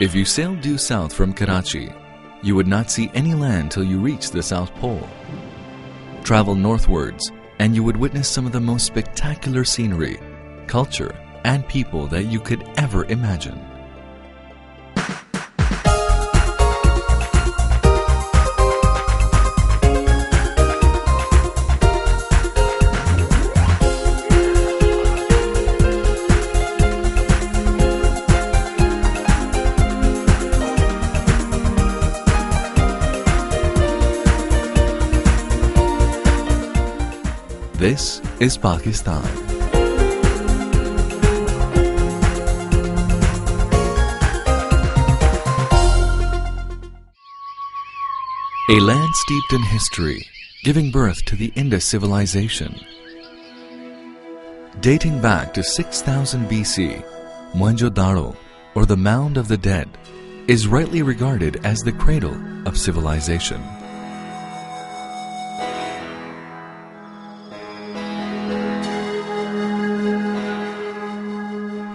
If you sailed due south from Karachi, you would not see any land till you reached the South Pole. Travel northwards, and you would witness some of the most spectacular scenery, culture, and people that you could ever imagine. This is Pakistan. A land steeped in history, giving birth to the Indus civilization. Dating back to 6000 BC, Mohenjo-daro, or the Mound of the Dead, is rightly regarded as the cradle of civilization.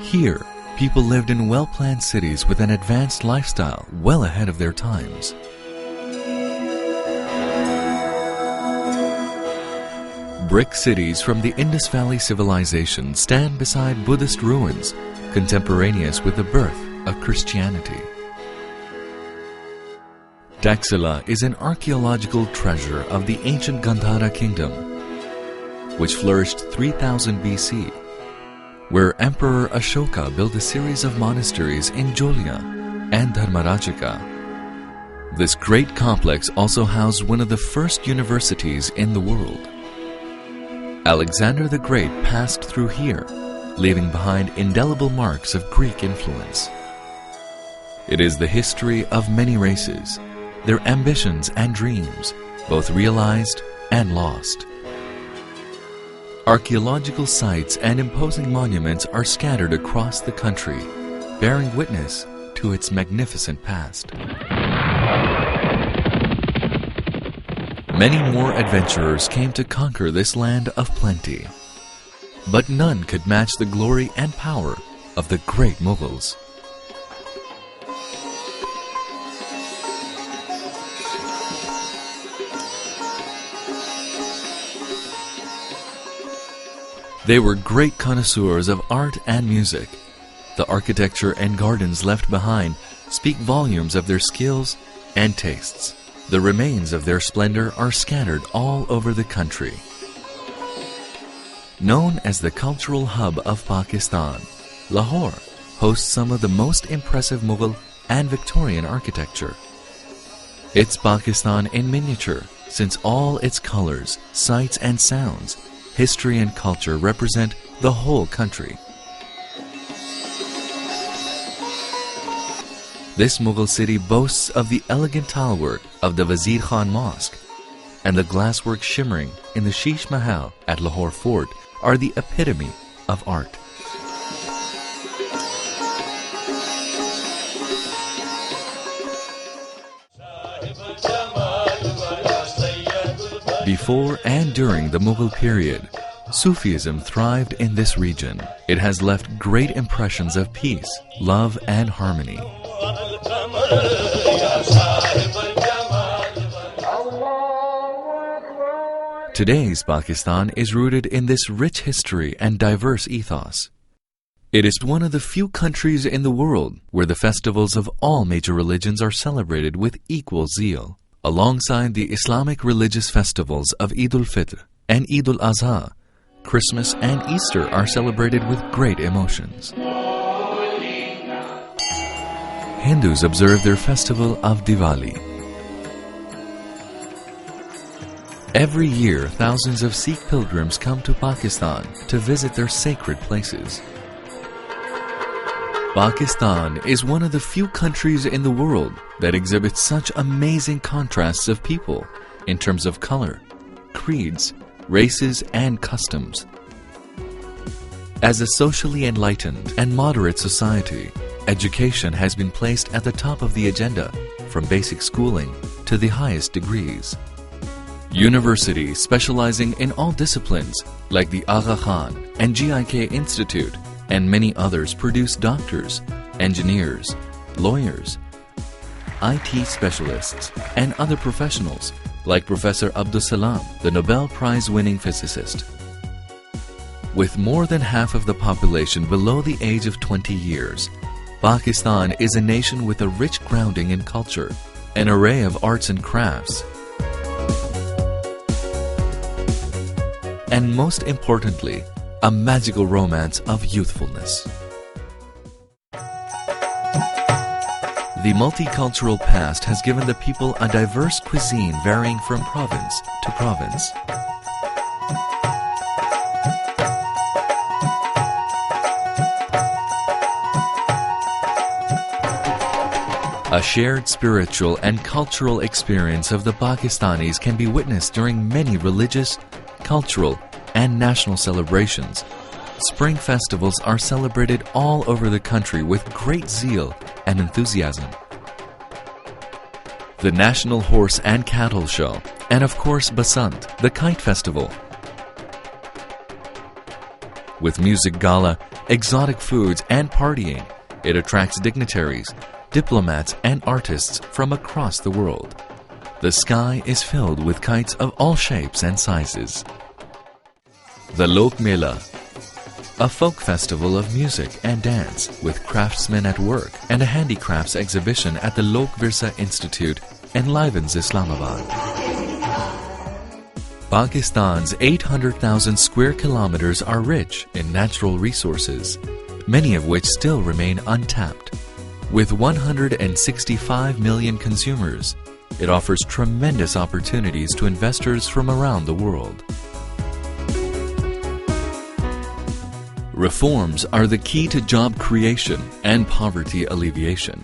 Here, people lived in well-planned cities with an advanced lifestyle well ahead of their times. Brick cities from the Indus Valley civilization stand beside Buddhist ruins, contemporaneous with the birth of Christianity. Taxila is an archaeological treasure of the ancient Gandhara kingdom, which flourished 3000 BC. Where Emperor Ashoka built a series of monasteries in Jolya and Dharmarajika. This great complex also housed one of the first universities in the world. Alexander the Great passed through here, leaving behind indelible marks of Greek influence. It is the history of many races, their ambitions and dreams, both realized and lost. Archaeological sites and imposing monuments are scattered across the country, bearing witness to its magnificent past. Many more adventurers came to conquer this land of plenty, but none could match the glory and power of the great Mughals. They were great connoisseurs of art and music. The architecture and gardens left behind speak volumes of their skills and tastes. The remains of their splendor are scattered all over the country. Known as the cultural hub of Pakistan, Lahore hosts some of the most impressive Mughal and Victorian architecture. It's Pakistan in miniature, since all its colors, sights and sounds, history and culture represent the whole country. This Mughal city boasts of the elegant tilework of the Wazir Khan Mosque, and the glasswork shimmering in the Sheesh Mahal at Lahore Fort are the epitome of art. Before and during the Mughal period, Sufism thrived in this region. It has left great impressions of peace, love, and harmony. Today's Pakistan is rooted in this rich history and diverse ethos. It is one of the few countries in the world where the festivals of all major religions are celebrated with equal zeal. Alongside the Islamic religious festivals of Eid al-Fitr and Eid al-Adha, Christmas and Easter are celebrated with great emotions. Hindus observe their festival of Diwali. Every year, thousands of Sikh pilgrims come to Pakistan to visit their sacred places. Pakistan is one of the few countries in the world that exhibits such amazing contrasts of people in terms of color, creeds, races, and customs. As a socially enlightened and moderate society, education has been placed at the top of the agenda, from basic schooling to the highest degrees. Universities specializing in all disciplines, like the Aga Khan and GIK Institute, and many others produce doctors, engineers, lawyers, IT specialists, and other professionals like Professor Abdus Salam, the Nobel Prize-winning physicist. With more than half of the population below the age of 20 years, Pakistan is a nation with a rich grounding in culture, an array of arts and crafts, and most importantly, a magical romance of youthfulness. The multicultural past has given the people a diverse cuisine varying from province to province. A shared spiritual and cultural experience of the Pakistanis can be witnessed during many religious, cultural, and national celebrations. Spring festivals are celebrated all over the country with great zeal and enthusiasm. The National Horse and Cattle Show, and of course Basant, the Kite Festival. With music gala, exotic foods, and partying, it attracts dignitaries, diplomats, and artists from across the world. The sky is filled with kites of all shapes and sizes. The Lok Mela, a folk festival of music and dance with craftsmen at work, and a handicrafts exhibition at the Lok Virsa Institute enlivens Islamabad. Pakistan's 800,000 square kilometers are rich in natural resources, many of which still remain untapped. With 165 million consumers, it offers tremendous opportunities to investors from around the world. Reforms are the key to job creation and poverty alleviation.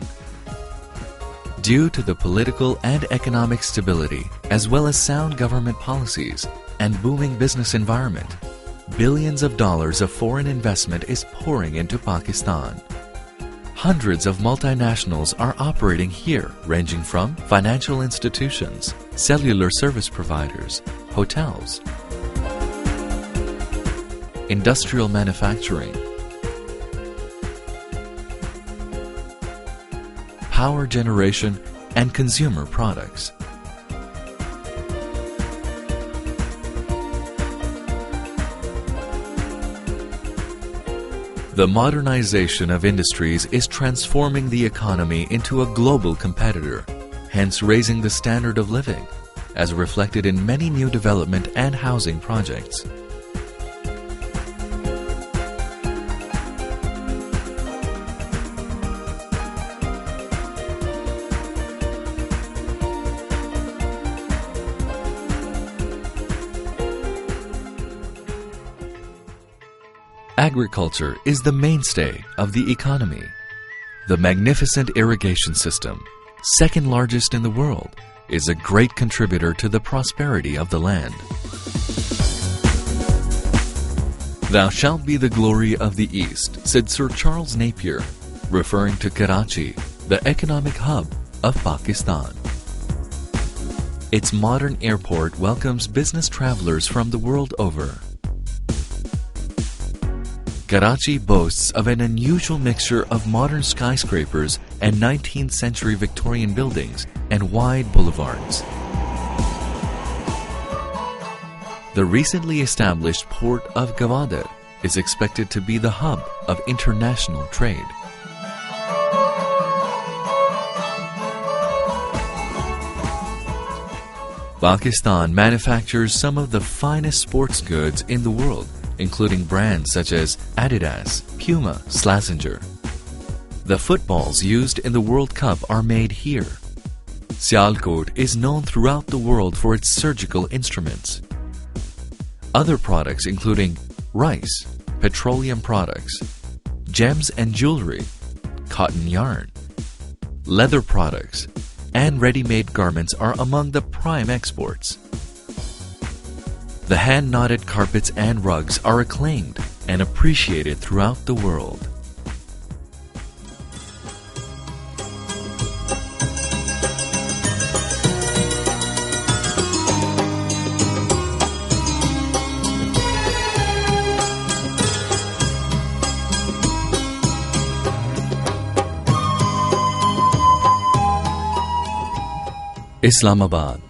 Due to the political and economic stability, as well as sound government policies and booming business environment, billions of dollars of foreign investment is pouring into Pakistan. Hundreds of multinationals are operating here, ranging from financial institutions, cellular service providers, hotels, industrial manufacturing, power generation, and consumer products. The modernization of industries is transforming the economy into a global competitor, hence raising the standard of living, as reflected in many new development and housing projects. Agriculture is the mainstay of the economy. The magnificent irrigation system, second largest in the world, is a great contributor to the prosperity of the land. "Thou shalt be the glory of the East," said Sir Charles Napier, referring to Karachi, the economic hub of Pakistan. Its modern airport welcomes business travelers from the world over. Karachi boasts of an unusual mixture of modern skyscrapers and 19th century Victorian buildings and wide boulevards. The recently established port of Gwadar is expected to be the hub of international trade. Pakistan manufactures some of the finest sports goods in the world, including brands such as Adidas, Puma, Slazenger. The footballs used in the World Cup are made here. Sialkot is known throughout the world for its surgical instruments. Other products including rice, petroleum products, gems and jewelry, cotton yarn, leather products, and ready-made garments are among the prime exports. The hand-knotted carpets and rugs are acclaimed and appreciated throughout the world. Islamabad,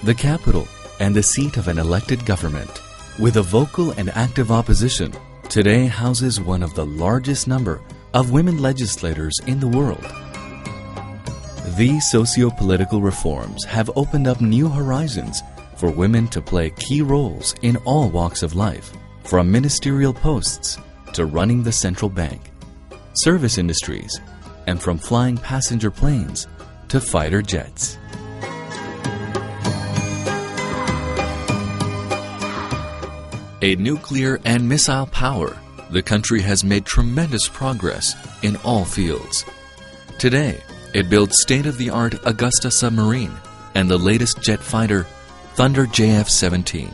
the capital and the seat of an elected government, with a vocal and active opposition, today houses one of the largest number of women legislators in the world. These socio-political reforms have opened up new horizons for women to play key roles in all walks of life, from ministerial posts to running the central bank, service industries, and from flying passenger planes to fighter jets. A nuclear and missile power, the country has made tremendous progress in all fields. Today, it builds state-of-the-art Augusta submarine and the latest jet fighter, Thunder JF-17.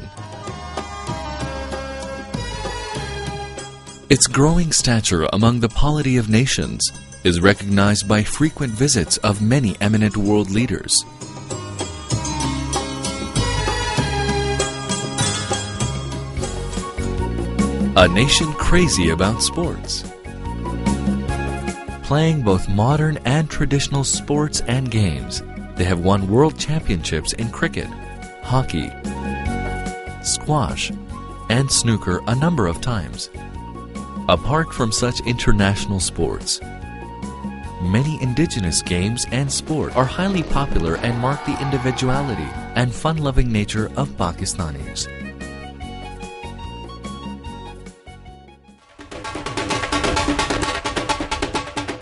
Its growing stature among the polity of nations is recognized by frequent visits of many eminent world leaders. A nation crazy about sports. Playing both modern and traditional sports and games, they have won world championships in cricket, hockey, squash, and snooker a number of times. Apart from such international sports, many indigenous games and sport are highly popular and mark the individuality and fun-loving nature of Pakistanis.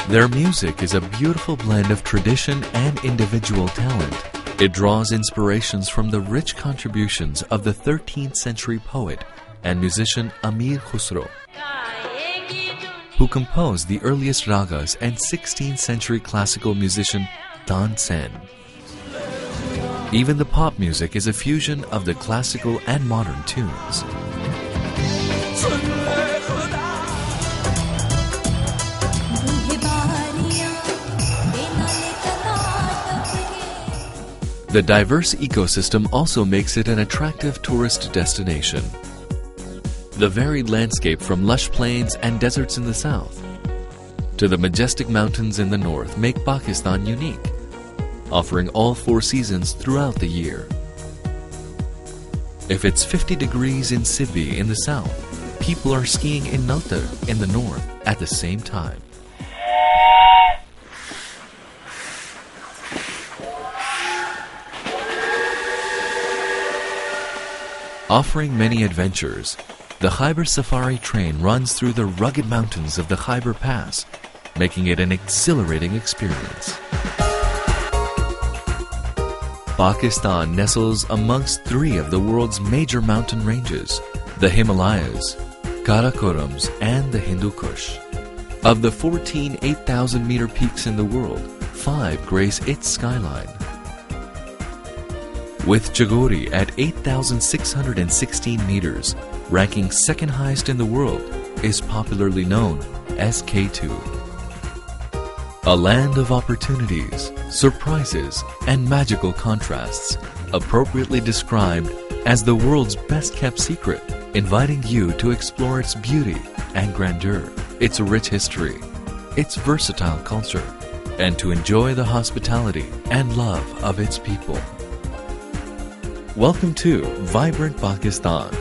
Their music is a beautiful blend of tradition and individual talent. It draws inspirations from the rich contributions of the 13th century poet and musician Amir Khusro, who composed the earliest ragas, and 16th century classical musician Dan Sen. Even the pop music is a fusion of the classical and modern tunes. The diverse ecosystem also makes it an attractive tourist destination. The varied landscape from lush plains and deserts in the south to the majestic mountains in the north make Pakistan unique, offering all 4 seasons throughout the year. If it's 50 degrees in Sibbi in the south, people are skiing in Naltar in the north at the same time. Offering many adventures, the Khyber Safari train runs through the rugged mountains of the Khyber Pass, making it an exhilarating experience. Pakistan nestles amongst 3 of the world's major mountain ranges, the Himalayas, Karakorams, and the Hindu Kush. Of the 14 8,000-meter peaks in the world, 5 grace its skyline. With Chagori at 8,616 meters, ranking second highest in the world, is popularly known as K2. A land of opportunities, surprises, and magical contrasts, appropriately described as the world's best-kept secret, inviting you to explore its beauty and grandeur, its rich history, its versatile culture, and to enjoy the hospitality and love of its people. Welcome to Vibrant Pakistan,